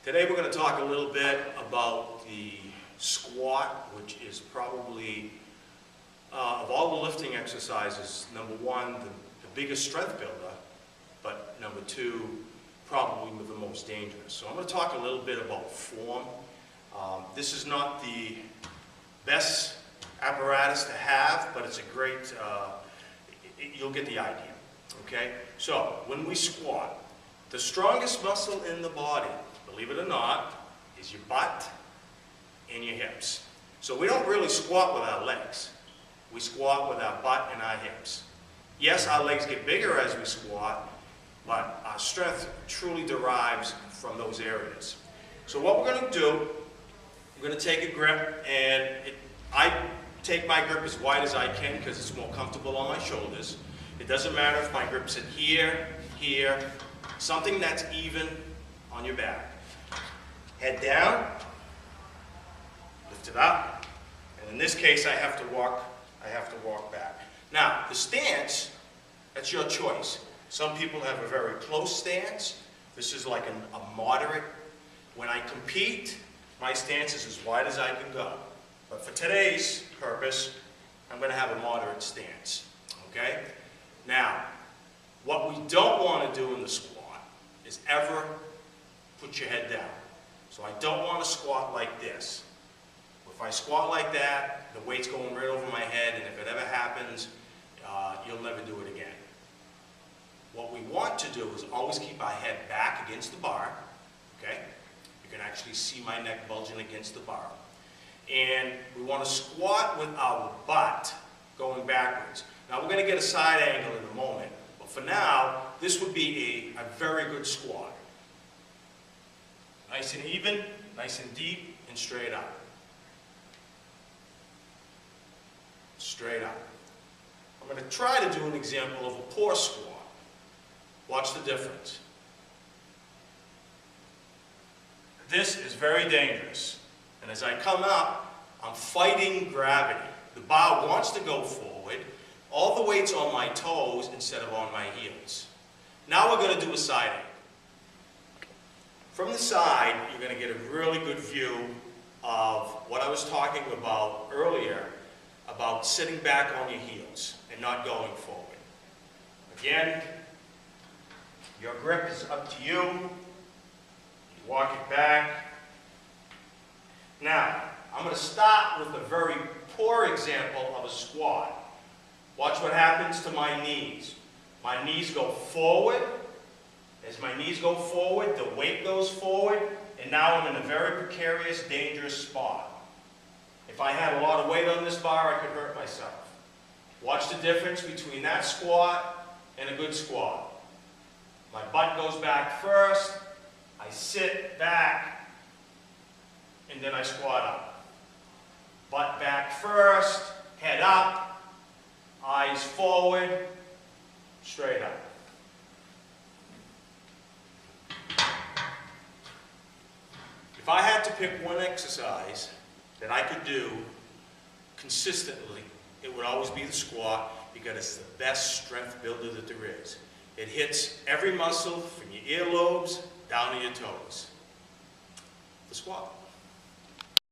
Today we're going to talk a little bit about the squat, which is probably, of all the lifting exercises, number one, the biggest strength builder, but number two, probably the most dangerous. So I'm going to talk a little bit about form. This is not the best apparatus to have, but it's a great, you'll get the idea, okay? So when we squat, the strongest muscle in the body, believe it or not, is your butt and your hips. So we don't really squat with our legs. We squat with our butt and our hips. Yes, our legs get bigger as we squat, but our strength truly derives from those areas. So what we're going to do, we're going to take a grip, and I take my grip as wide as I can because it's more comfortable on my shoulders. It doesn't matter if my grip's in here, here, something that's even on your back. Head down, lift it up, and in this case I have to walk back. Now, the stance, that's your choice. Some people have a very close stance. This is like a moderate. When I compete, my stance is as wide as I can go. But for today's purpose, I'm going to have a moderate stance, okay? Now, what we don't want to do in the squat is ever put your head down. So I don't want to squat like this. If I squat like that, the weight's going right over my head, and if it ever happens, you'll never do it again. What we want to do is always keep our head back against the bar, okay? You can actually see my neck bulging against the bar. And we want to squat with our butt going backwards. Now we're going to get a side angle in a moment, but for now, this would be a very good squat. Nice and even, nice and deep, and straight up. Straight up. I'm going to try to do an example of a poor squat. Watch the difference. This is very dangerous. And as I come up, I'm fighting gravity. The bar wants to go forward. All the weight's on my toes instead of on my heels. Now we're going to do a side angle. From the side, you're going to get a really good view of what I was talking about earlier, about sitting back on your heels and not going forward. Again, your grip is up to you. You walk it back. Now, I'm going to start with a very poor example of a squat. Watch what happens to my knees. My knees go forward. As my knees go forward, the weight goes forward, and now I'm in a very precarious, dangerous spot. If I had a lot of weight on this bar, I could hurt myself. Watch the difference between that squat and a good squat. My butt goes back first, I sit back, and then I squat up. Butt back first, head up, eyes forward, straight up. If I had to pick one exercise that I could do consistently, it would always be the squat, because it's the best strength builder that there is. It hits every muscle from your earlobes down to your toes. The squat.